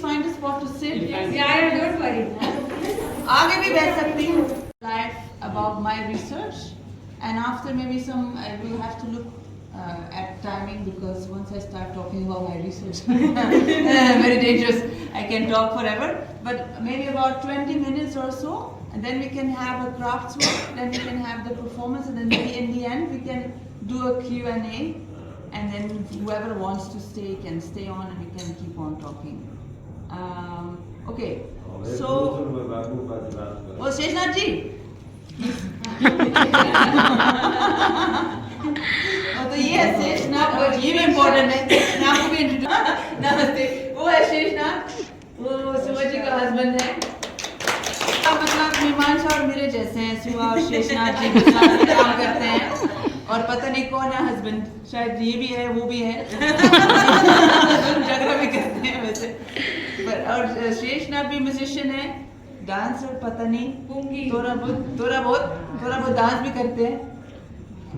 find a spot to sit. Yeah, don't worry. आगे भी बैठ सकती हूँ. Life about my research, and after maybe some I will have to look at timing, because once I start talking about my research, very dangerous. I can talk forever, but maybe about 20 minutes or so, and then we can have a crafts work, then we can have the performance, and then maybe in the end we can do a Q&A, and then whoever wants to stay can stay on, and we can keep on talking. Okay, so oh Sheshnath ji. तो ये है शेषनाथ, और ये भी important है. मैं आपको भी इंट्रोड्यूस. नमस्ते. वो है शेषनाथ, वो सुआ जी का हस्बैंड है. मतलब मीमांसा और मेरे जैसे हैं. सुआ और शेषनाथ जी के साथ काम करते हैं, और पता नहीं कौन है हस्बैंड. शायद ये भी है, वो भी है. झगड़ा भी करते हैं वैसे. पर और शेषनाथ भी म्यूजिशियन है, डांसर. पता नहीं थोड़ा बहुत डांस भी करते हैं,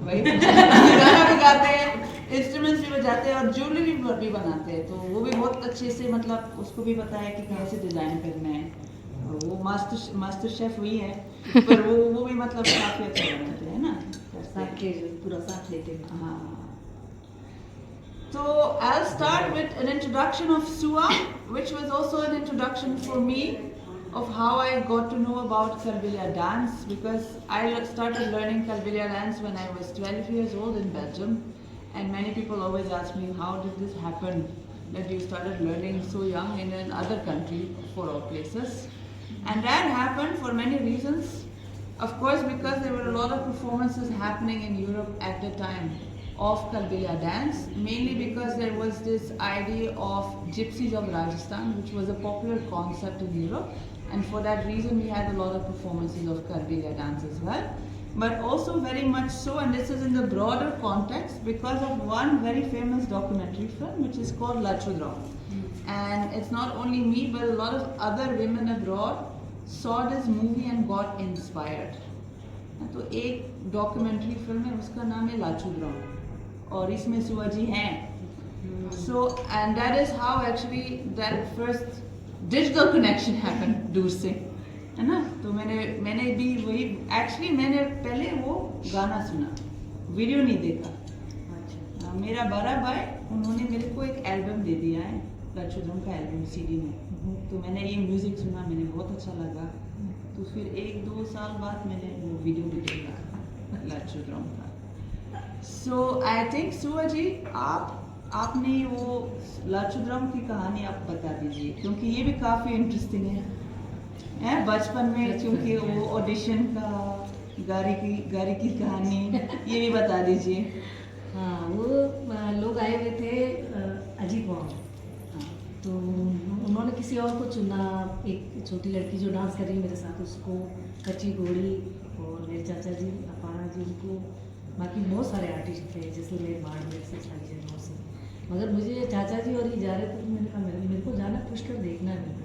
वही गाना भी गाते हैं, इंस्ट्रूमेंट्स भी बजाते हैं, और ज्वेलरी भी बनाते हैं. तो वो भी बहुत अच्छे से, मतलब उसको भी पता है कि कैसे डिजाइन करना है. वो मास्टर शेफ वही है, पर वो भी मतलब काफी अच्छा बनाते हैं ना. पूरा साथ लेते हैं. हाँ. So I'll start with an introduction of Sua, which was also an introduction for me of how I got to know about Kalbilja dance, because I started learning Kalbilja dance when I was 12 years old in Belgium, and many people always ask me, how did this happen that you started learning so young in another country, for all places. And that happened for many reasons. Of course, because there were a lot of performances happening in Europe at the time of Kalbilja dance, mainly because there was this idea of gypsies of Rajasthan, which was a popular concept in Europe, and for that reason we had a lot of performances of Kalbilja dance as well. But also very much so, and this is in the broader context, because of one very famous documentary film which is called Lachudram. And it's not only me, but a lot of other women abroad saw this movie and got inspired. तो एक documentary film है, उसका नाम है लाचुद्राम, और इसमें सुआ जी हैं. So and that is how actually that first digital connection happened, दूर से, है ना. तो मैंने भी वही, एक्चुअली मैंने पहले वो गाना सुना, वीडियो नहीं देखा. अच्छा. मेरा बड़ा भाई, उन्होंने मेरे को एक एल्बम दे दिया है, लाचुद्राम का एल्बम सीडी में. तो मैंने ये म्यूजिक सुना, मैंने बहुत अच्छा लगा. तो फिर 1-2 साल बाद मैंने वो वीडियो भी देखा लाचुद्राम का. सो आई थिंक सुआ जी, आपने वो लाचुद्राम की कहानी आप बता दीजिए, क्योंकि ये भी काफ़ी इंटरेस्टिंग है. बचपन में क्योंकि वो ऑडिशन का गारी की कहानी, ये भी बता दीजिए. हाँ, वो लोग आए हुए थे अजीत वहाँ. तो उन्होंने किसी और को चुना, एक छोटी लड़की जो डांस कर रही मेरे साथ, उसको, कच्ची घोड़ी, और मेरे चाचा जी अपाना जी, उनको, बाकी बहुत सारे आर्टिस्ट थे, जैसे मेरे बाढ़ से सारी जगहों से. मगर मुझे चाचा जी और ये जा रहे थे, तो मैंने कहा मेरे को जाना, पुष्कर देखना है मेरे को.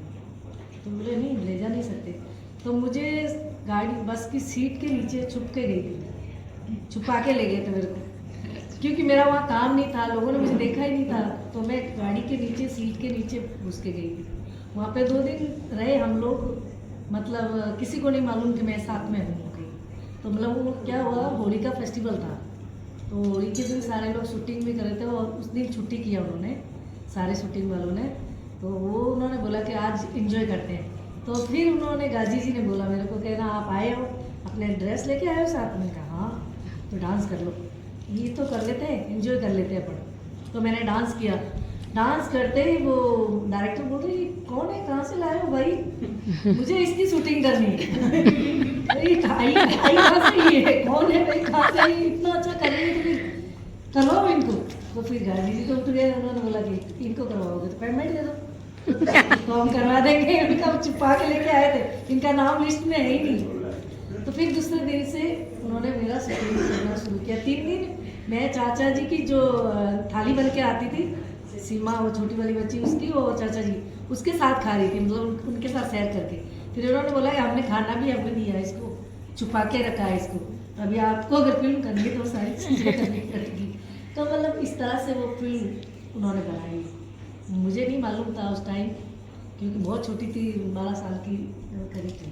तो बोले नहीं, ले जा नहीं सकते. तो मुझे गाड़ी बस की सीट के नीचे छुप के गई थी, छुपा के ले गए थे मेरे को, क्योंकि मेरा वहाँ काम नहीं था, लोगों ने मुझे देखा ही नहीं था. तो मैं गाड़ी के नीचे, सीट के नीचे घुस के गई थी. वहाँ पे 2 दिन रहे हम लोग, मतलब किसी को नहीं मालूम कि मैं साथ में हूँ कहीं. तो मतलब वो क्या हुआ, होली का फेस्टिवल था, तो होली के दिन सारे लोग शूटिंग भी कर रहे थे, और उस दिन छुट्टी किया उन्होंने, सारे शूटिंग वालों ने. तो वो उन्होंने बोला कि आज इंजॉय करते हैं. तो फिर उन्होंने, गाजी जी ने बोला मेरे को, कहना आप आए हो, अपने ड्रेस लेके आए हो साथ में. कहा हाँ, तो डांस कर लो, ये तो कर लेते हैं, एंजॉय कर लेते हैं अपन. तो मैंने डांस किया. डांस करते ही वो डायरेक्टर बोल रही, कौन है, कहाँ से लाए हो भाई, मुझे इसकी शूटिंग करनी है. आई कहाँ से, ये है कौन है भाई, कहाँ से, इतना अच्छा कर रही है, तो करवाओ इनको. तो फिर गाजी जी तो उठ गए, उन्होंने बोला कि इनको करवाओगे तो पेमेंट दे दो. तो हम करवा देंगे. उनका छुपा के लेके आए थे, इनका नाम लिस्ट में है ही नहीं. तो फिर दूसरे दिन से उन्होंने मेरा शूटिंग करना शुरू किया. 3 दिन मैं चाचा जी की जो थाली बन के आती थी, सीमा, वो छोटी वाली बच्ची उसकी, और चाचा जी उसके साथ खा रही थी, मतलब उनके साथ शेयर करके. फिर उन्होंने बोला कि हमने खाना भी हमने दिया है, इसको छुपा के रखा है इसको, अभी आपको अगर फिल्म करनी है तो सारी चीज़ें करनी पड़ेगी. तो मतलब इस तरह से वो फिल्म उन्होंने बनाई. मुझे नहीं मालूम था उस टाइम क्योंकि बहुत छोटी थी, 12 साल की करीब थी,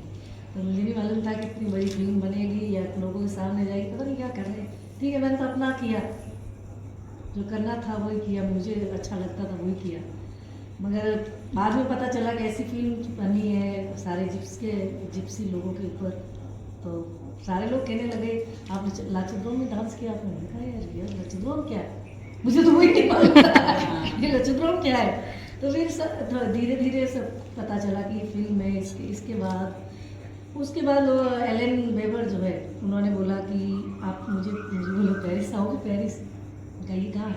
तो मुझे नहीं मालूम था कि इतनी बड़ी फिल्म बनेगी या लोगों के सामने जाएगी, पता नहीं क्या कर रहे। ठीक है, मैंने तो अपना किया, जो करना था वही किया, मुझे अच्छा लगता था वही किया। मगर बाद में पता चला कि ऐसी फिल्म बनी है सारे जिप्सी लोगों के ऊपर, तो सारे लोग कहने लगे आपने लाचुद्रोम में डांस किया। आपने कहा यार लाचुद्रोम क्या है, मुझे तो वही नहीं मालूम था ये लाचुद्रोम क्या है। तो फिर धीरे धीरे सब पता चला कि फिल्म है। उसके बाद वो एलन वेबर जो है, उन्होंने बोला कि आप मुझे बोलो पेरिस आओगे। पेरिस कहीं कहाँ है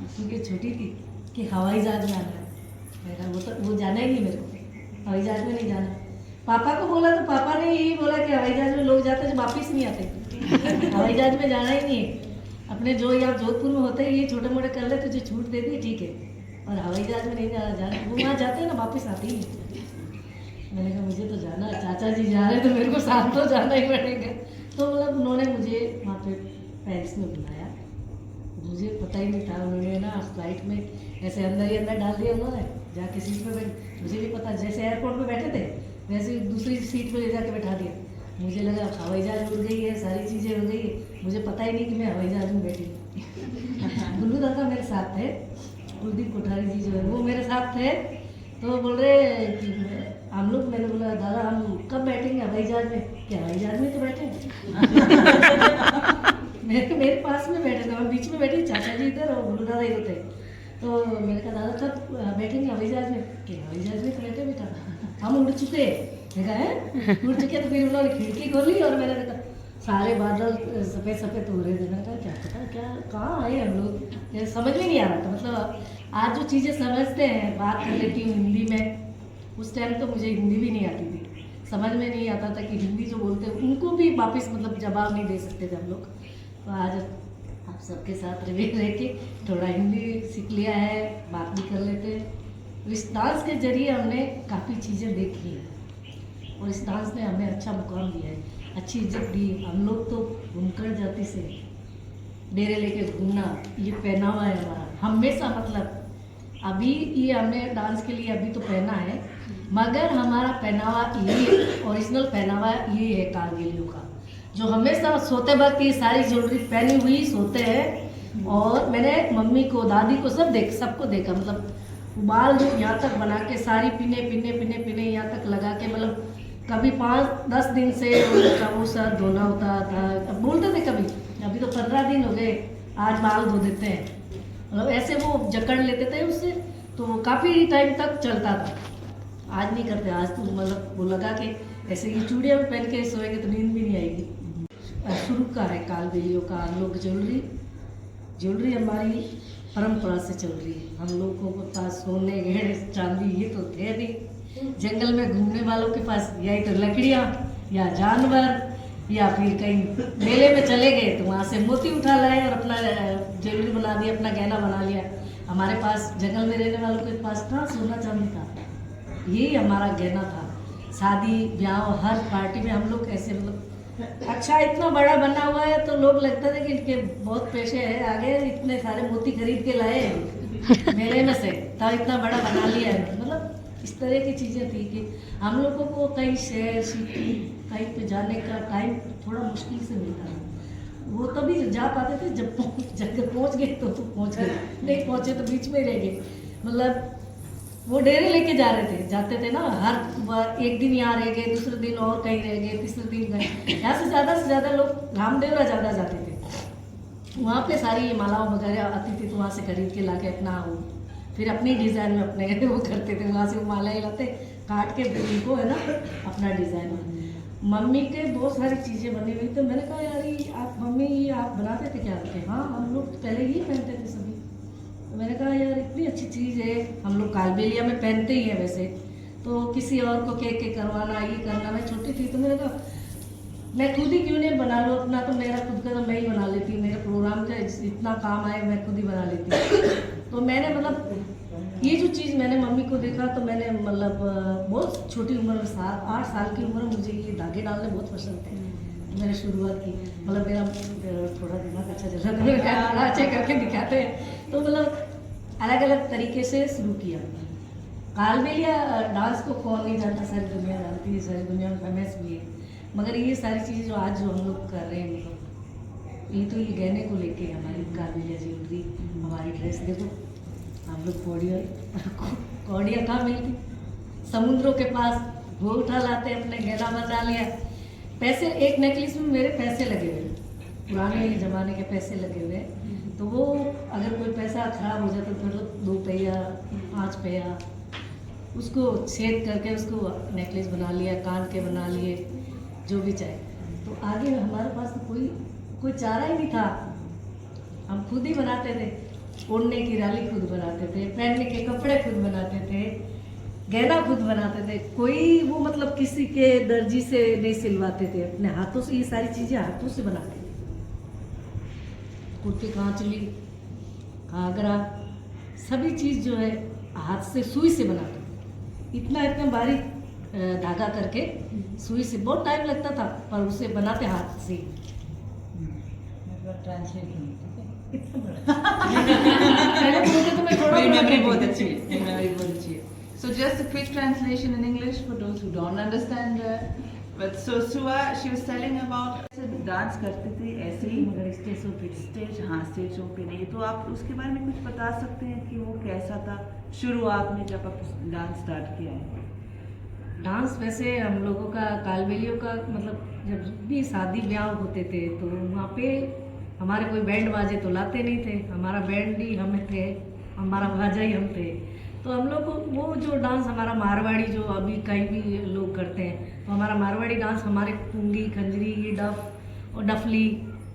क्योंकि छोटी थी कि हवाई जहाज में आना है। वो जाना ही नहीं मेरे को, हवाई जहाज में नहीं जाना। पापा को बोला तो पापा ने यही बोला कि हवाई जहाज में लोग जाते जो वापिस नहीं आते हवाई जहाज में जाना ही नहीं है। अपने जो यहाँ जोधपुर में होते हैं ये छोटे मोटे कर ले, तुझे छूट दे दी ठीक है, और हवाई जहाज में नहीं जाना। वो वहाँ जाते हैं ना, वापिस आते ही नहीं। मैंने कहा मुझे तो जाना है, चाचा जी जा रहे हैं तो मेरे को साथ तो जाना ही पड़ेगा। तो मतलब उन्होंने मुझे वहाँ पे पेरिस में बुलाया, मुझे पता ही नहीं था। उन्होंने ना फ्लाइट में ऐसे अंदर ही अंदर डाल दिया उन्होंने, जाके सीट पे बैठ, मुझे नहीं पता, जैसे एयरपोर्ट पे बैठे थे वैसे ही दूसरी सीट पे ले जाके बैठा दिया। मुझे लगा हवाई जहाज उड़ गई है, सारी चीज़ें हो गई है, मुझे पता ही नहीं कि मैं हवाई जहाज में बैठी हूँ। गुल्लू दादा मेरे साथ थे, कुलदीप कोठारी जी जो है वो मेरे साथ थे। तो बोल रहे कि हम लोग, मैंने बोला दादा हम कब बैठेंगे हवाई जहाज में? क्या हवाई जहाज में तो बैठे मेरे पास में बैठे थे, हम बीच में बैठे, चाचा जी इधर और गुल्लू दादा इधर थे। तो मैंने कहा दादा कब बैठेंगे हवाई जहाज में? क्या हवाई जहाज में तो बैठे बेटा, हम उड़ चुके। देखा है उड़ चुके। तो फिर उन्होंने खिड़की खोली और मैंने देखा सारे बादल सफ़ेद सफ़ेद हो रहे थे। मैंने कहा क्या पता क्या कहाँ आए हम लोग, समझ में नहीं आ रहा था। मतलब आज जो चीज़ें समझते हैं, बात कर लेती हूँ हिंदी में, उस टाइम तो मुझे हिंदी भी नहीं आती थी, समझ में नहीं आता था कि हिंदी जो बोलते हैं उनको भी वापस मतलब जवाब नहीं दे सकते थे हम लोग। तो आज आप सबके साथ रह के थोड़ा हिंदी सीख लिया है, बात भी कर लेते हैं। इस डांस के जरिए हमने काफ़ी चीज़ें देखी हैं और इस डांस ने हमें अच्छा मुकाम दिया है, अच्छी इज्जत दी। हम लोग तो घूमकर जाति से डेरे लेके घूमना, ये पहनावा है हमारा हमेशा। मतलब अभी ये हमने डांस के लिए अभी तो पहना है, मगर हमारा पहनावा ये ओरिजिनल पहनावा ये है कारगिलियों का, जो हमेशा सोते वक्त ये सारी ज्वेलरी पहनी हुई सोते हैं। और मैंने मम्मी को दादी को सबको देखा, मतलब बाल जो यहाँ तक बना के सारी पिने यहाँ तक लगा के, मतलब कभी 5-10 दिन से उनका वो सर धोना होता था। अब बोलते थे कभी, अभी तो 15 दिन हो गए आज बाल धो देते हैं, मतलब ऐसे वो जकड़ लेते थे उससे, तो वो काफ़ी टाइम तक चलता था। आज नहीं करते, आज तो मतलब वो लगा के ऐसे ही चूड़ियाँ पहन के सोएंगे तो नींद भी नहीं आएगी। शुरू का है कालबेलियों का हम लोग ज्वेलरी हमारी परंपरा से चल रही है। हम लोगों के पास सोने गहने चांदी ये तो थे नहीं, जंगल में घूमने वालों के पास या तो लकड़ियाँ या जानवर या फिर कहीं मेले में चले गए तो वहाँ से मोती उठा लाए और अपना ज्वेलरी बना दिया, अपना गहना बना लिया। हमारे पास जंगल में रहने वालों के पास था सोना चांदी था, यही हमारा गहना था। शादी ब्याह हर पार्टी में हम लोग ऐसे मतलब अच्छा इतना बड़ा बना हुआ है तो लोग लगता था कि इनके बहुत पैसे है, आगे इतने सारे मोती खरीद के लाए मेले में से तब इतना बड़ा बना लिया है। मतलब इस तरह की चीज़ें थी कि हम लोगों को कहीं शहर सिटी कहीं पे जाने का टाइम थोड़ा मुश्किल से मिलता था। वो तभी जा पाते थे जब पहुँच गए तो पहुँच गए, नहीं पहुँचे तो बीच में रह गए। मतलब वो डेरे लेके जाते थे ना, हर एक दिन यहाँ रह गए, दूसरे दिन और कहीं रह गए, तीसरे दिन गए। यहाँ से ज़्यादा लोग रामदेवरा ज़्यादा जाते थे, वहाँ पे सारी मालाओं वगैरह आती थी तो वहाँ से खरीद के लाके अपना वो फिर अपनी डिज़ाइन में अपने वो करते थे। वहाँ से वो मालाएँ लाते काट के उनको है ना अपना डिज़ाइन में। मम्मी के बहुत सारी चीज़ें बनी हुई, तो मैंने कहा यार ये आप मम्मी ये आप बनाते थे क्या? रखे हाँ हम लोग पहले ही पहनते थे सभी। तो मैंने कहा यार इतनी अच्छी चीज़ है, हम लोग कालबेलिया में पहनते ही हैं वैसे, तो किसी और को कह के करवाना ये करना। मैं छोटी थी तो मैंने कहा मैं खुद ही क्यों नहीं बना लूँ अपना, तो मेरा खुद का तो मैं ही बना लेती हूँ, मेरे प्रोग्राम का इतना काम आए मैं खुद ही बना लेती हूँ। तो मैंने मतलब ये जो चीज़ मैंने मम्मी को देखा तो मैंने मतलब बहुत छोटी उम्र में 7-8 साल की उम्र में मुझे ये धागे डालने बहुत पसंद थे। तो मैंने शुरुआत की, मतलब मेरा थोड़ा दिमाग अच्छा चल रहा था, अच्छे करके दिखाते हैं, तो मतलब अलग अलग तरीके से शुरू किया। कालबेलिया डांस को कौन नहीं जानता, सारी दुनिया जानती है, सारी दुनिया में फेमस भी है। मगर ये सारी चीज़ें जो आज जो हम लोग कर रहे हैं, मतलब ये तो ये गहने को लेके हमारी कालबेलिया ज्वेलरी, हमारी ड्रेस देखो, हम लोग कौड़िया कहाँ मिलती, समुद्रों के पास वो उठा लाते अपने गहना बना लिया। पैसे एक नेकलेस में मेरे पैसे लगे हुए, पुराने ज़माने के पैसे लगे हुए, तो वो अगर कोई पैसा खराब हो जाता तो 2 पैया 5 पैया उसको छेद करके उसको नेकलेस बना लिया, कान के बना लिए, जो भी चाहे। तो आगे हमारे पास तो कोई चारा ही नहीं था, हम खुद ही बनाते थे, ओढ़ने की राली खुद बनाते थे, पहनने के कपड़े खुद बनाते थे, गहना खुद बनाते थे। कोई वो मतलब किसी के दर्जी से नहीं सिलवाते थे, अपने हाथों से ये सारी चीज़ें हाथों से बनाते थे। कुर्ती, कांचली, घाघरा, सभी चीज़ जो है हाथ से सुई से बनाते थे। इतना बारीक धागा करके सुई से, बहुत टाइम लगता था, पर उसे बनाते हाथ से। मेरी मेमोरी बहुत अच्छी है। So just a quick translation in English for those who don't understand. But so Sua, she was telling about dance करते थे ऐसे ही, मगर स्टेजों पे स्टेजों पे नहीं। तो आप उसके बारे में कुछ बता सकते हैं कि वो कैसा था शुरुआत में जब आप डांस स्टार्ट किया है? डांस वैसे हम लोगों का कालबेलियों का मतलब जब भी शादी ब्याह होते थे तो वहाँ पे हमारे कोई बैंड बाजे तो लाते नहीं थे, हमारा बैंड ही हम थे, हमारा बाजा ही हम थे। तो हम लोग को वो जो डांस हमारा मारवाड़ी जो अभी कहीं भी लोग करते हैं, तो हमारा मारवाड़ी डांस हमारे पुंगी, खंजरी, ये डफ और डफली,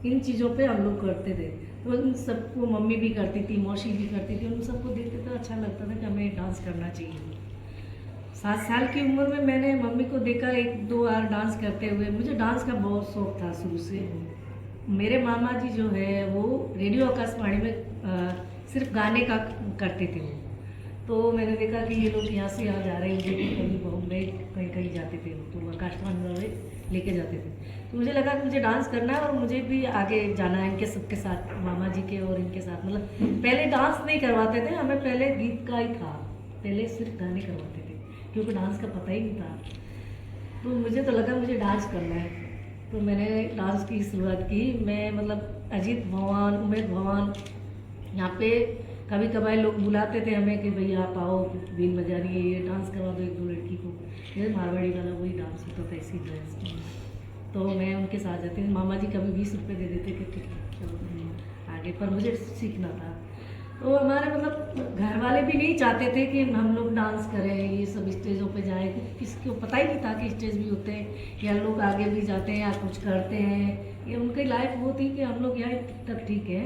इन चीज़ों पे हम लोग करते थे। तो उन सबको मम्मी भी करती थी, मौसी भी करती थी, उन सबको देखते थे, अच्छा लगता था कि हमें डांस करना चाहिए। 7 साल की उम्र में मैंने मम्मी को देखा 1-2 बार डांस करते हुए। मुझे डांस का बहुत शौक था शुरू से। मेरे मामा जी जो है वो रेडियो आकाशवाणी में सिर्फ गाने का करते थे वो। तो मैंने देखा कि ये लोग यहाँ से यहाँ जा रहे हैं, मुझे कभी बॉम्बे कहीं जाते थे तो आकाशवाणी में लेके जाते थे। तो मुझे लगा कि मुझे डांस करना है और मुझे भी आगे जाना है इनके सबके साथ, मामा जी के और इनके साथ। मतलब पहले डांस नहीं करवाते थे हमें, पहले गीत का ही था, पहले सिर्फ गाने करवाते थे क्योंकि डांस का पता ही नहीं था। तो मुझे तो लगा मुझे डांस करना है, तो मैंने डांस की शुरुआत की। मैं मतलब अजीत भवन, उमेद भवन, यहाँ पे कभी कभार लोग बुलाते थे हमें कि भैया आप आओ, बीन बजा रही है, ये डांस करवा दो 1-2 लड़की को। ये मारवाड़ी वाला वही डांस होता था इसी ड्रेस। तो मैं उनके साथ जाती थी, मामा जी कभी 20 रुपये दे देते कि ठीक है चलो आगे, पर मुझे सीखना था। तो हमारे मतलब घर वाले भी नहीं चाहते थे कि हम लोग डांस करें, ये सब स्टेजों पे जाएं, क्योंकि किसी को पता ही नहीं था कि स्टेज भी होते हैं या लोग आगे भी जाते हैं या कुछ करते हैं। ये उनकी लाइफ वो थी कि हम लोग यहाँ तक ठीक है,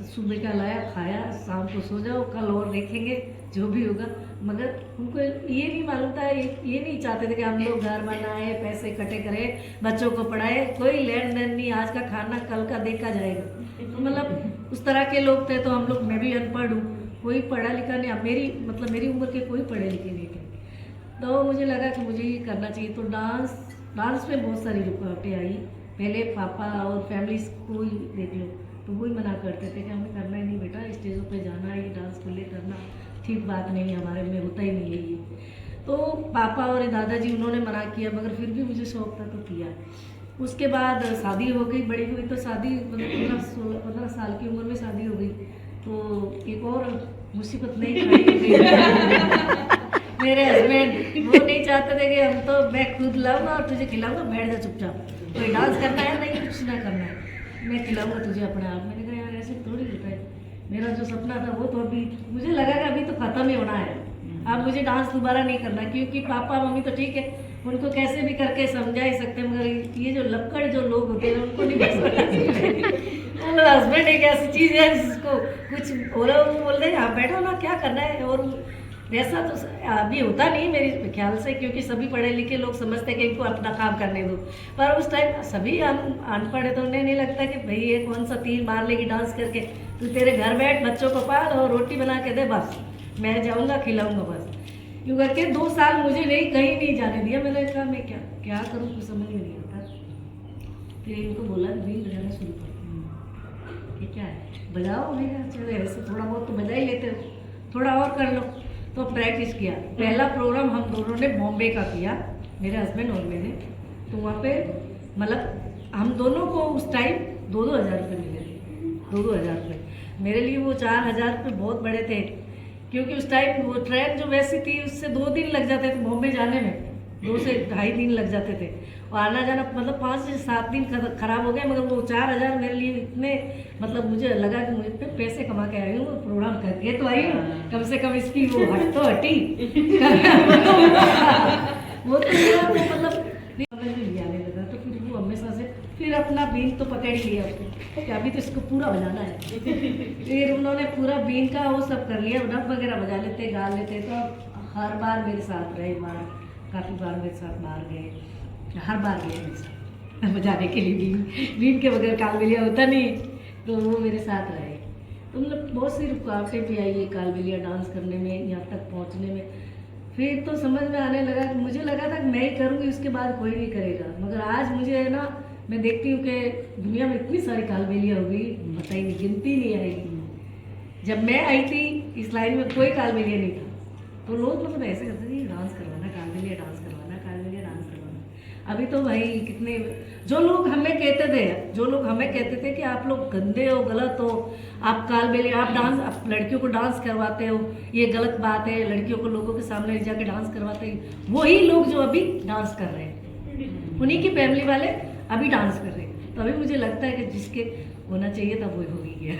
सुबह का लाया खाया, शाम को सो जाओ, कल और देखेंगे जो भी होगा। मगर उनको ये नहीं मालूम था, ये नहीं चाहते थे कि हम लोग घर बनाए, पैसे इकट्ठे करें, बच्चों को पढ़ाए, कोई लेन देन नहीं, आज का खाना कल का देखा जाएगा। तो मतलब उस तरह के लोग थे। तो हम लोग, मैं भी अनपढ़ हूँ, कोई पढ़ा लिखा नहीं, मेरी उम्र के कोई पढ़े लिखे नहीं थे। तो मुझे लगा कि मुझे ये करना चाहिए। तो डांस में बहुत सारी रुकावटें आई। पहले पापा और फैमिली को ही देख लो तो वही मना करते थे कि हमें करना ही नहीं बेटा, स्टेजों पे जाना, ये डांस के लिए करना ठीक बात नहीं है, हमारे में होता ही नहीं है ये। तो पापा और दादाजी उन्होंने मना किया, मगर फिर भी मुझे शौक था तो किया। उसके बाद शादी हो गई, बड़ी हुई, तो शादी मतलब 15 साल की उम्र में शादी हो गई। तो एक और मुसीबत नहीं खड़ी मेरे हस्बैंड वो नहीं चाहते थे कि हम तो मैं खुद लाऊंगा और तुझे खिलाऊंगा, बैठ जा चुपचाप, कोई डांस करना है नहीं, कुछ ना करना है, मैं खिलाऊंगा तुझे अपने आप। मैंने कहा यार ऐसे थोड़ी होता है, मेरा जो सपना था वो तो अभी मुझे लगा कि अभी तो ख़त्म ही होना है, अब मुझे डांस दोबारा नहीं करना। क्योंकि पापा मम्मी तो ठीक है, उनको कैसे भी करके समझा ही सकते हैं, मगर ये जो लक्कड़ जो लोग होते हैं उनको नहीं समझ। हस्बैंड एक ऐसी चीज़ है जिसको कुछ बोला वो बोल देंगे हाँ बैठो ना, क्या करना है। और वैसा तो अभी होता नहीं मेरे ख्याल से, क्योंकि सभी पढ़े लिखे लोग समझते हैं कि इनको अपना काम करने दो। पर उस टाइम सभी हम अनपढ़ है तो उन्हें नहीं लगता कि भाई ये कौन सा तीर मार लेगी डांस करके, तू तेरे घर बैठ, बच्चों को पाल और रोटी बना के दे, बस मैं जाऊँगा खिलाऊँगा बस। यूँ करके 2 साल मुझे कहीं नहीं जाने दिया। मैंने कहा मैं क्या करूँ, कुछ समझ में नहीं आता। फिर इनको बोला बीन बजाना शुरू कर, ये क्या है, बजाओ। नहीं चलो ऐसे थोड़ा बहुत तो बजा ही लेते हो, थोड़ा और कर लो। तो प्रैक्टिस किया। पहला प्रोग्राम हम दोनों ने बॉम्बे का किया, मेरे हस्बैंड और मैंने। तो वहाँ पे मतलब हम दोनों को उस टाइम 2-2 हज़ार रुपये मिले थे, 2-2 हज़ार रुपये। मेरे लिए वो 4,000 रुपये बहुत बड़े थे, क्योंकि उस टाइम वो ट्रेन जो वैसी थी उससे 2 दिन लग जाते थे बॉम्बे जाने में, 2 से ढाई दिन लग जाते थे, और आना जाना मतलब 5 से 7 दिन खराब हो गए। मगर वो 4,000 मेरे लिए इतने मतलब मुझे लगा कि मुझे पे पैसे कमा के आई हूँ, प्रोग्राम करके तो आई हूँ, कम से कम इसकी वो हट तो हटी वो तो मतलब लिया नहीं लगा। तो फिर वो हमेशा से फिर अपना बीन तो पकड़ ही लिया उसको कि अभी तो इसको पूरा बजाना है। फिर उन्होंने पूरा बीन का वो सब कर लिया, डब वगैरह बजा लेते, गा लेते। तो हर बार मेरे साथ रहे, काफ़ी बार मेरे साथ बाहर गए, हर बार गए मेरे साथ बजाने के लिए। बीन के बगैर कालबेलिया होता नहीं, तो वो मेरे साथ रहे। तो मतलब बहुत सी रुकावटें भी आई है कालबेलिया डांस करने में, यहाँ तक पहुँचने में। फिर तो समझ में आने लगा कि मुझे लगा था कि मैं ही करूँगी, उसके बाद कोई नहीं करेगा। मगर आज मुझे है ना, मैं देखती हूँ कि दुनिया में इतनी सारी कालबेलिया हो गई, पता ही नहीं, गिनती नहीं आएगी। जब मैं आई थी इस लाइन में कोई कालबेलिया नहीं था, तो लोग मतलब ऐसे करते थे डांस करवाना, कालबेलिया डांस करवाना, कालबेलिया डांस करवाना। अभी तो भाई कितने जो लोग हमें कहते थे कि आप लोग गंदे हो, गलत हो, आप कालबेलिया, आप लड़कियों को डांस करवाते हो, ये गलत बात है, लड़कियों को लोगों के सामने ले जाके डांस करवाते हैं। वही लोग जो अभी डांस कर रहे हैं, उन्हीं की फैमिली वाले अभी डांस कर रहे हैं। तो अभी मुझे लगता है कि जिसके होना चाहिए था वो हो ही गया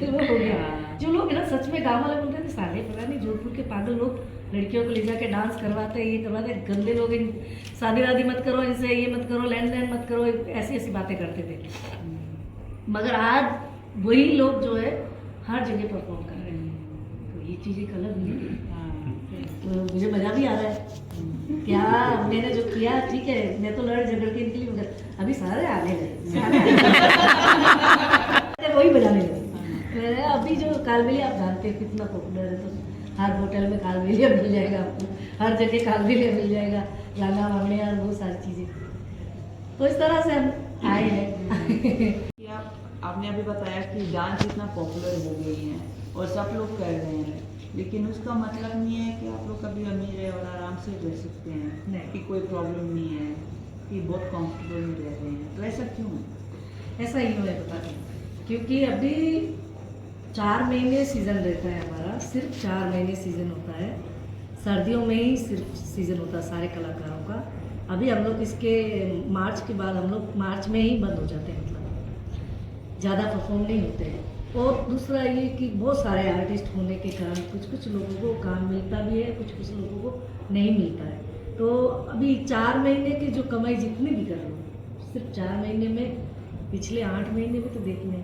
वो हो गया। जो लोग है ना सच में गाँव वाले बोलते थे, साले पता नहीं जोधपुर के पागल लोग लड़कियों को ले जाके डांस करवाते हैं, ये करवाते हैं, गंदे लोग, शादी वादी मत करो इनसे, ये मत करो, लैंड मत करो, ऐसी ऐसी बातें करते थे। मगर आज वही लोग जो है हर जगह परफॉर्म कर रहे हैं। तो ये चीज़ एक अलग नहीं है। तो मुझे मज़ा भी आ रहा है क्या मैंने जो किया। ठीक है, मैं तो लड़ झगड़ के निकली, मगर अभी सारे आने लगे वही बजाने लगे। अभी जो कालबेलिया आप जानते हैं कितना पॉपुलर है, तो हर होटल में कालबेलिया मिल जाएगा आपको, हर जगह कालबेलिया मिल जाएगा, लांगा वांगड़े और वो सारी चीज़ें। तो इस तरह से हम आए हैं। आपने अभी बताया कि डांस इतना पॉपुलर हो गई है और सब लोग कर रहे हैं, लेकिन उसका मतलब नहीं है कि आप लोग कभी अमीर है और आराम से रह सकते हैं, नहीं। कि कोई प्रॉब्लम नहीं है, कि बहुत कंफर्टेबल में रह रहे हैं। तो ऐसा क्यों है? ऐसा ही है बता दें, क्योंकि अभी 4 महीने सीज़न रहता है हमारा, सिर्फ 4 महीने सीज़न होता है। सर्दियों में ही सिर्फ सीज़न होता है सारे कलाकारों का। अभी हम लोग इसके मार्च के बाद हम लोग मार्च में ही बंद हो जाते हैं, मतलब ज़्यादा परफॉर्म नहीं होते हैं। और दूसरा ये कि बहुत सारे आर्टिस्ट होने के कारण कुछ लोगों को काम मिलता भी है, कुछ लोगों को नहीं मिलता है। तो अभी 4 महीने की जो कमाई जितनी भी कर लो, सिर्फ 4 महीने में, पिछले 8 महीने में तो देख लें।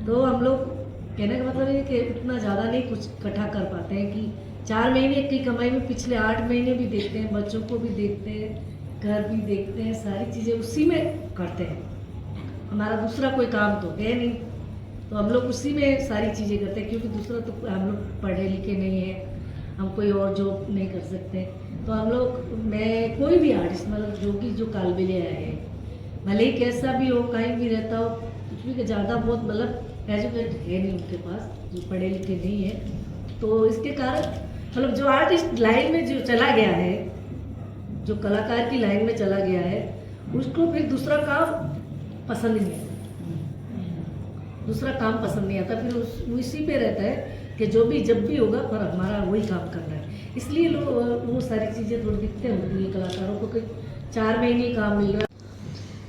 तो हम लोग कहने का मतलब ये कि उतना ज़्यादा नहीं कुछ इकट्ठा कर पाते हैं कि 4 महीने की कमाई में पिछले 8 महीने भी देखते हैं, बच्चों को भी देखते हैं, घर भी देखते हैं, सारी चीज़ें उसी में करते हैं। हमारा दूसरा कोई काम तो है नहीं, तो हम लोग उसी में सारी चीज़ें करते हैं, क्योंकि दूसरा तो हम लोग पढ़े लिखे नहीं हैं, हम कोई और जॉब नहीं कर सकते। तो हम लोग, मैं कोई भी आर्टिस्ट मतलब जो कालबेलिया है, भले ही कैसा भी हो, कहीं भी रहता हो, कुछ भी ज़्यादा बहुत मतलब एजुकेट है नहीं उनके पास, जो पढ़े लिखे नहीं है। तो इसके कारण मतलब जो आर्टिस्ट लाइन में जो चला गया है, जो कलाकार की लाइन में चला गया है, उसको फिर दूसरा काम पसंद नहीं आता, दूसरा काम पसंद नहीं आता, फिर उसी पे रहता है कि जो भी जब भी होगा पर हमारा वही काम करना है। इसलिए वो सारी चीज़ें थोड़ी दिक्कतें होती है कलाकारों को कि 4 महीने काम मिल रहा है।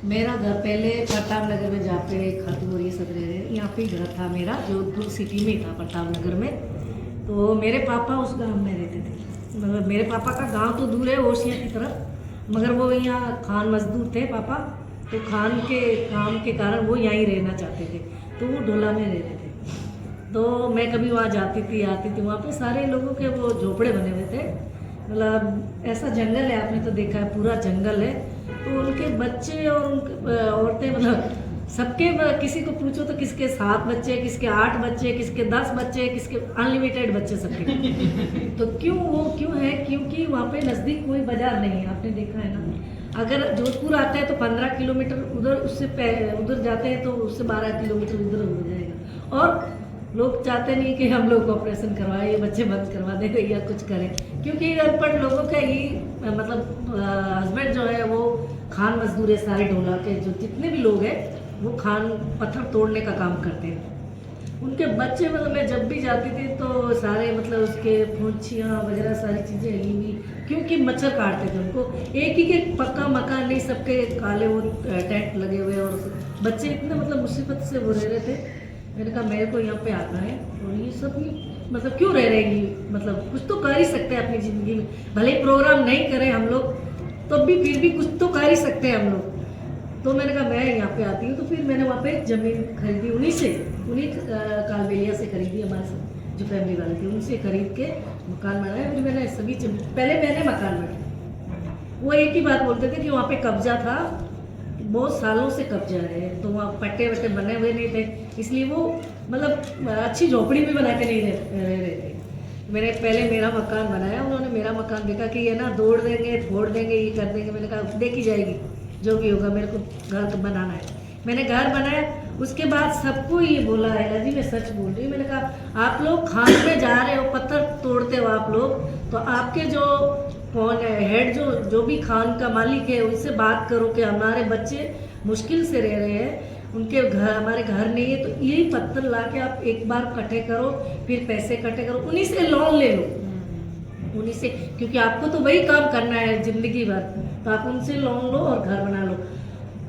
मेरा घर पहले प्रताप नगर में जहाँ पे खातू और ये सब रह रहे हैं, यहाँ पे घर था मेरा, जोधपुर सिटी में था प्रताप नगर में। तो मेरे पापा उस गांव में रहते थे, मतलब मेरे पापा का गांव तो दूर है ओसिया की तरफ, मगर वो यहाँ खान मजदूर थे पापा, तो खान के काम के कारण वो यहीं रहना चाहते थे, तो वो ढोला में रहते थे। तो मैं कभी वहाँ जाती थी आती थी, वहाँ पे सारे लोगों के वो झोपड़े बने हुए थे, मतलब ऐसा जंगल है, आपने तो देखा है पूरा जंगल है। तो उनके बच्चे और उनके औरतें मतलब सबके, किसी को पूछो तो किसके 7 बच्चे, किसके 8 बच्चे, किसके 10 बच्चे, किसके अनलिमिटेड बच्चे सबके। तो क्यों है, क्योंकि वहाँ पे नज़दीक कोई बाजार नहीं है, आपने देखा है ना। अगर जोधपुर आते हैं तो 15 किलोमीटर उधर, उससे उधर जाते हैं तो उससे 12 किलोमीटर उधर हो जाएगा। और लोग चाहते नहीं कि हम लोग ऑपरेशन करवाएं, ये बच्चे बंद करवा दें या कुछ करें, क्योंकि अनपढ़ लोगों का ही मतलब हस्बैंड जो है वो खान मजदूर है, सारे डोला के जो जितने भी लोग हैं वो खान पत्थर तोड़ने का काम करते हैं। उनके बच्चे मतलब मैं जब भी जाती थी तो सारे मतलब उसके पूंछियाँ वगैरह सारी चीज़ें हिली हुई, क्योंकि मच्छर काटते थे उनको। एक ही के पक्का मकान नहीं, सबके काले वो टेंट लगे हुए, और बच्चे इतने मतलब मुसीबत से वो रह रहे थे। मैंने कहा मेरे को यहाँ पे आना है, और ये सब मतलब क्यों रह रहेगी, मतलब कुछ तो कर ही सकते हैं अपनी ज़िंदगी में, भले ही प्रोग्राम नहीं करें हम लोग तो भी फिर भी कुछ तो कर ही सकते हैं हम लोग। तो मैंने कहा मैं यहाँ पे आती हूँ, तो फिर मैंने वहाँ पे ज़मीन खरीदी, उन्हीं कालबेलिया से खरीदी, हमारे साथ जो फैमिली वाले थे उनसे खरीद के मकान बनाया। फिर मैंने सभी पहले मैंने मकान बनाया। वो एक ही बात बोलते थे कि वहाँ पे कब्जा था, बहुत सालों से कब्जा है, तो वहाँ पट्टे वट्टे बने हुए नहीं थे, इसलिए वो मतलब अच्छी झोपड़ी भी बना के नहीं रह रहे थे। मैंने पहले मेरा मकान बनाया, उन्होंने मेरा मकान देखा कि ये ना तोड़ देंगे, फोड़ देंगे, ये कर देंगे। मैंने कहा देखी जाएगी जो भी होगा, मेरे को घर तो बनाना है। मैंने घर बनाया, उसके बाद सबको ये बोला है जी, मैं सच बोल रही हूँ। मैंने कहा आप लोग खान में जा रहे हो, पत्थर तोड़ते हो आप लोग, तो आपके जो कौन है हेड, जो भी खान का मालिक है, उनसे बात करो कि हमारे बच्चे मुश्किल से रह रहे हैं, उनके घर, हमारे घर नहीं है, तो यही पत्थर ला के आप एक बार इकट्ठे करो, फिर पैसे इकट्ठे करो, उन्हीं से लोन ले लो, उन्हीं से, क्योंकि आपको तो वही काम करना है जिंदगी भर, तो आप उनसे लोन लो और घर बना लो।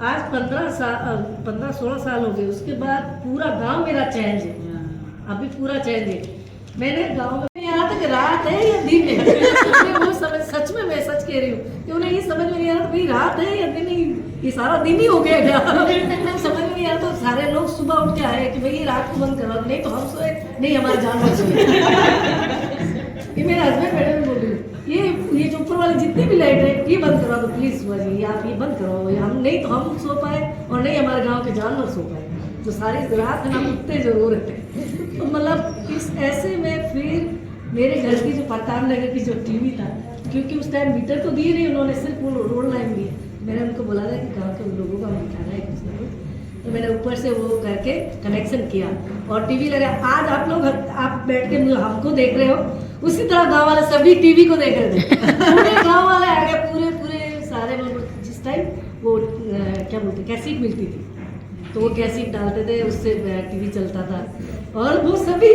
आज 15-16 साल हो गए, उसके बाद पूरा गांव मेरा चेंज है, अभी पूरा चेंज है। मैंने गांव में यहाँ तक रात है या दिन है वो समझ, सच में मैं सच कह रही हूँ कि उन्हें ये समझ में नहीं आ रहा भाई रात है या दिन, ये सारा दिन ही हो गया क्या समझ में नहीं आ रहा। तो सारे लोग सुबह उठ के आए कि भाई ये रात को बंद करो, नहीं तो हम सोए, नहीं हमारे जानवर सोए ये मेरे हस्बैंड बैठे में बोल रही हूँ, ये जो ऊपर वाली जितनी भी लाइट है ये बंद करा दो प्लीज सुबह जी, आप ये बंद करो, हम नहीं तो हम सो पाए और नहीं हमारे गांव के जानवर सो पाए, तो सारी रात हम उठते जरूर थे। तो मतलब इस ऐसे में फिर मेरे घर की जो पठान नगर की जो टीवी था, क्योंकि उस टाइम मीटर तो दिए नहीं उन्होंने, सिर्फ वो रोड लाइन दी, मैंने उनको बोला था कि गाँव के लोगों का उठाना है कुछ ना कुछ, तो मैंने ऊपर से वो करके कनेक्शन किया और टीवी लगा। आज आप लोग आप बैठ के हमको देख रहे हो, उसी तरह गांव वाले सभी टीवी को देख रहे थे पूरे गांव वाले आ गए, पूरे सारे लोग। जिस टाइम वो क्या बोलते कैसेट मिलती थी, तो वो कैसेट डालते थे, उससे टीवी चलता था, और वो सभी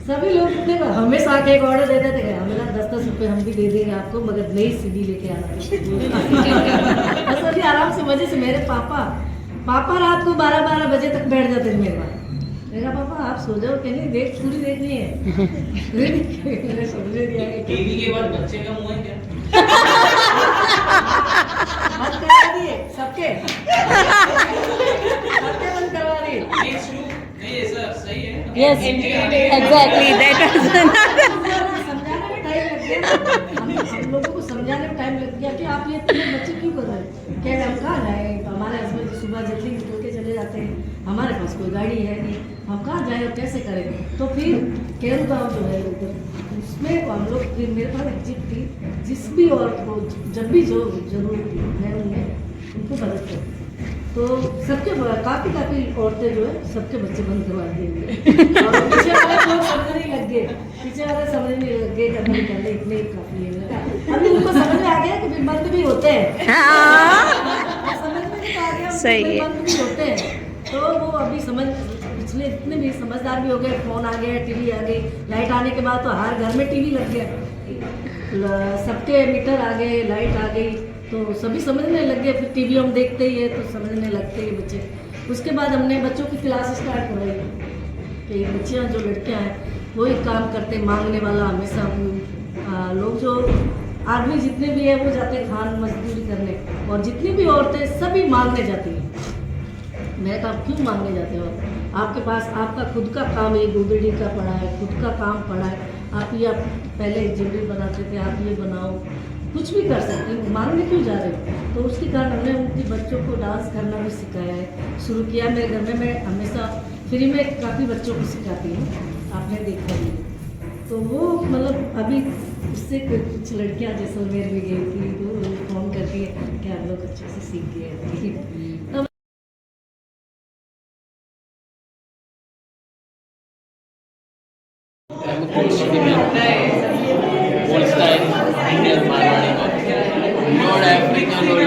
लोग हमेशा आके एक ऑर्डर देते थे, हमें ना 10-10 रुपये हम भी दे देंगे आपको, मगर नई सीडी लेके आना बस अभी आराम से मजे से। मेरे पापा रात को 12-12 बजे तक बैठ जाते थे मेरे पास। मेरा पापा आप सो जाओ, कहने पूरी देखनी है समझे दिया टीवी के बाद बच्चे का मुंह है क्या? बंद करवा दिए सबके बंद करवा दिए। नहीं ऐसा सही है। Yes, exactly. That is समझाने में टाइम लग गया, हम लोगों को समझाने में टाइम लग गया कि आप ये इतने बच्चे क्यों कर रहे हैं, क्या हम कहाँ जाए, हमारे हस्बैंड सुबह जल्दी निकल के चले जाते हैं, हमारे पास कोई गाड़ी है नहीं, हम कहाँ जाए और कैसे करें। तो फिर केरू गाँव जो है उधर, उसमें हम लोग, फिर मेरे पास एक जीप थी, जिस भी औरत को जब भी जो जरूरत थी मैं उनको मदद करती, तो सबके काफ़ी औरतें जो है सबके बच्चे बंद करवा दिए और पीछे वाले लोग समझने नहीं लग गए, पीछे वाले समझ नहीं लग गए, करने निकालने इतने ही काफ़ी है। अभी उनको समझ में आ गया कि बंद भी होते हैं, समझ में नहीं आ गया सही है। बंद भी होते हैं, तो वो अभी पिछले इतने भी समझदार भी हो गए, फ़ोन आ गया, टीवी आ गई, लाइट आने के बाद तो हर घर में टीवी लग गया, सबके मीटर आ गए, लाइट आ गई, तो सभी समझने लग गए। फिर टीवी हम देखते ही है तो समझने लगते हैं बच्चे। उसके बाद हमने बच्चों की क्लास स्टार्ट करवाई कि बच्चियाँ जो लड़कियाँ हैं वो ही काम करते, मांगने वाला हमेशा लोग जो आदमी जितने भी है वो जाते हैं खान मजदूरी करने, और जितनी भी औरतें सभी मांगने जाती हैं। मैं कहा क्यों मांगने जाते हो, आपके पास आपका खुद का काम है, गोदड़ी का पड़ा है, खुद का काम पड़ा है, आप पहले ज्वेलरी बनाते थे, आप ये बनाओ, कुछ भी कर सकते हैं, मांगने क्यों जा रहे हो। तो उसके कारण हमने उनकी बच्चों को डांस करना भी सिखाया है, शुरू किया। मेरे घर में मैं हमेशा फ्री में काफ़ी बच्चों को सिखाती हूँ, आपने देखा ही। तो वो मतलब अभी उससे कुछ लड़कियाँ जैसलमेर में गई थी, तो फोन करती है कि आप लोग अच्छे से सीख गए। Old style Indian Marwadi coffee. Not African or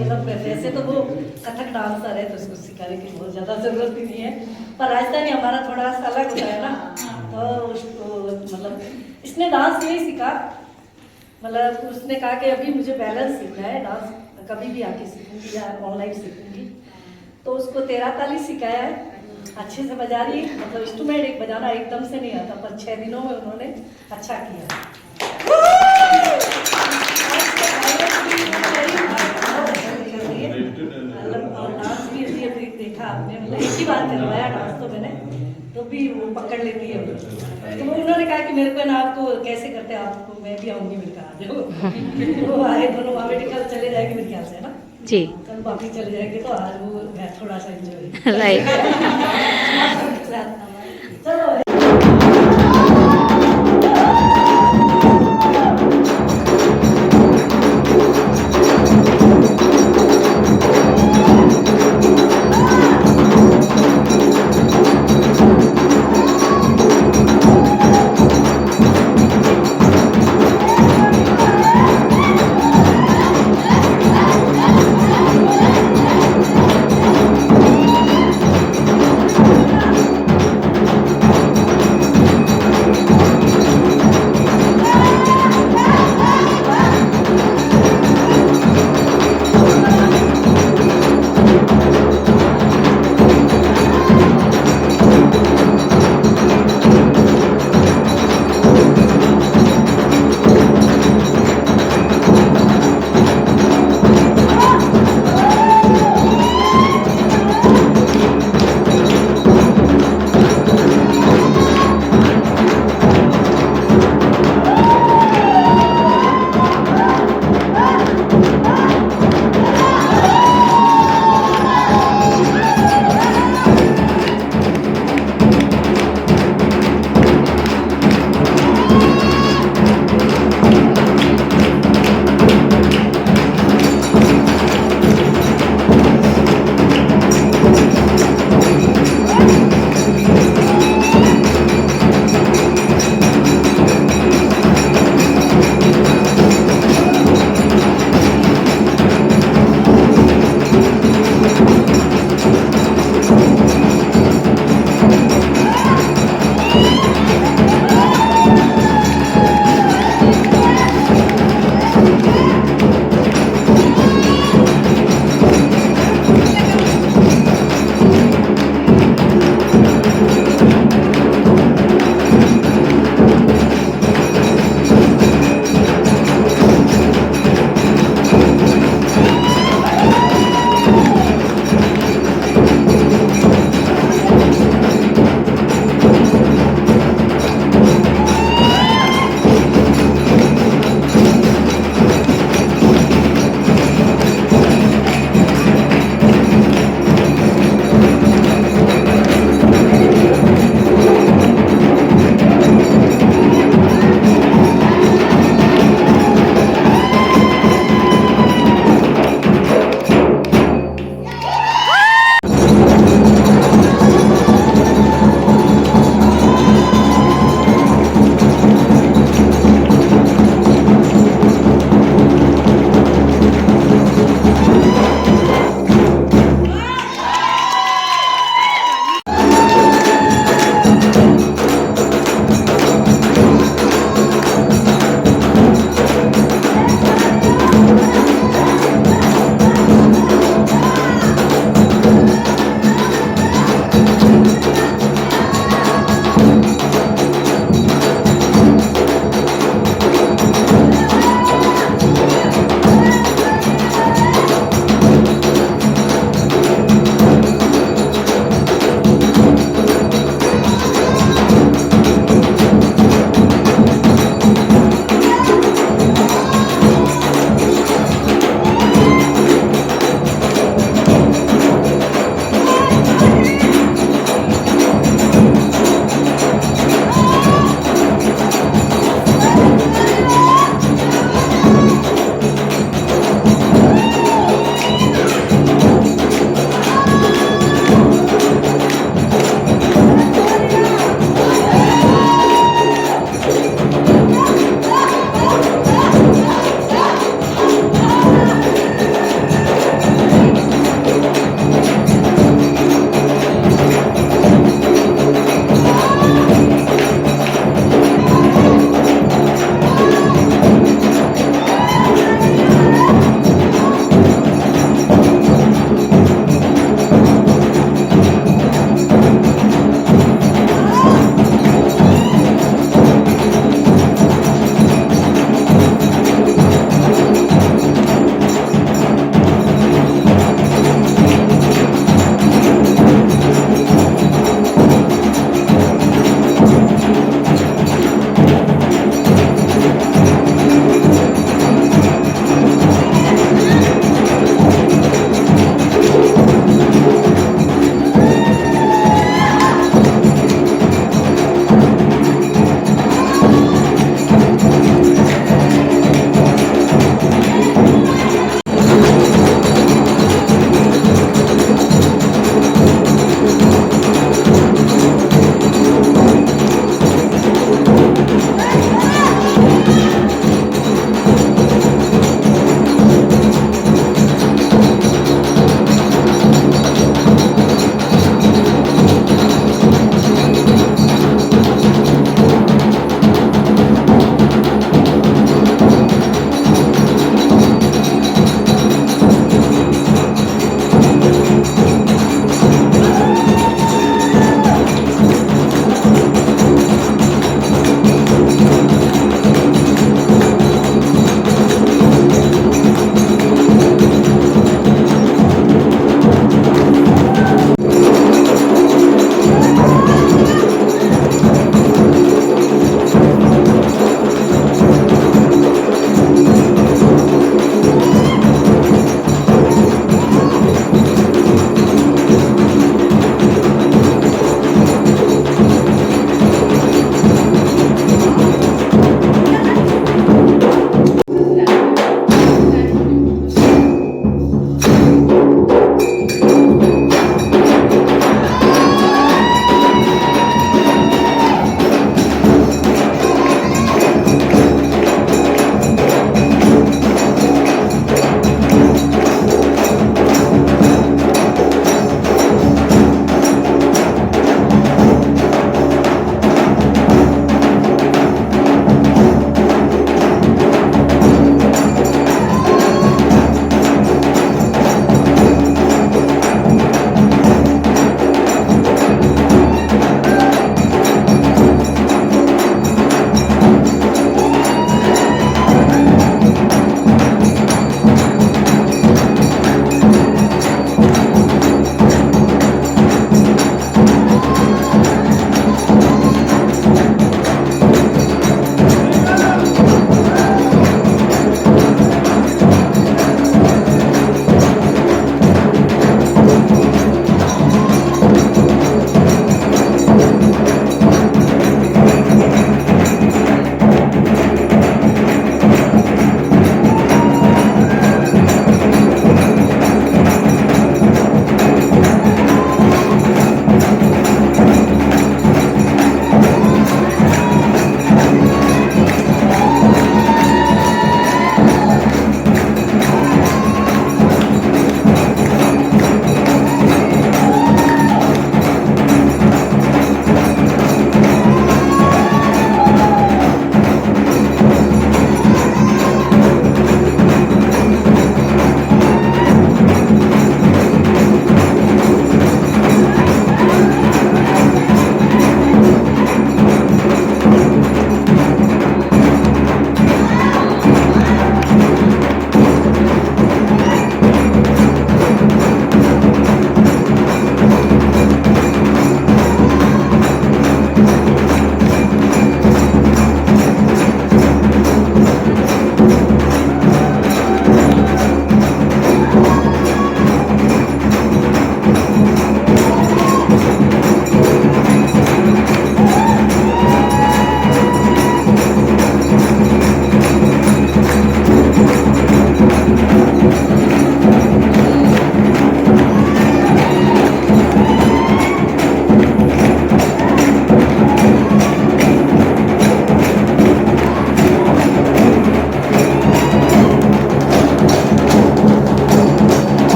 मतलब वैसे तो वो कथक डांसर है तो उसको सिखाने की बहुत ज़्यादा ज़रूरत भी नहीं है, पर राजस्थानी हमारा थोड़ा सा अलग होता है ना, तो उसको मतलब इसने डांस नहीं सीखा, मतलब उसने कहा कि अभी मुझे बैलेंस सीखना है, डांस कभी भी आके सीखूंगी या ऑनलाइन सीखूंगी, तो उसको 13 ताली सिखाया है, अच्छे से बजा रही है, मतलब इंस्ट्रूमेंट एक बजाना एकदम से नहीं आता, पर 6 दिनों में उन्होंने अच्छा किया। और डांस भी इसलिए देखा आपने, मतलब एक ही बार करवाया डांस तो मैंने, तो भी वो पकड़ लेती है। तो वो उन्होंने कहा कि मेरे को ना आपको कैसे करते हैं, आपको मैं भी आऊँगी, मेरे कहा आ जाओ। वो आए दोनों, वहाँ बेटी कल चले जाएगी मेरे ख्याल से ना, जी कल वापिस चले जाएंगे, तो आज वो मैं थोड़ा सा इंजॉय राइट चलो।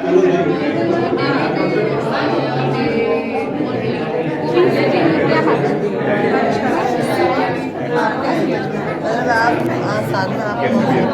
मतलब आप साधना आप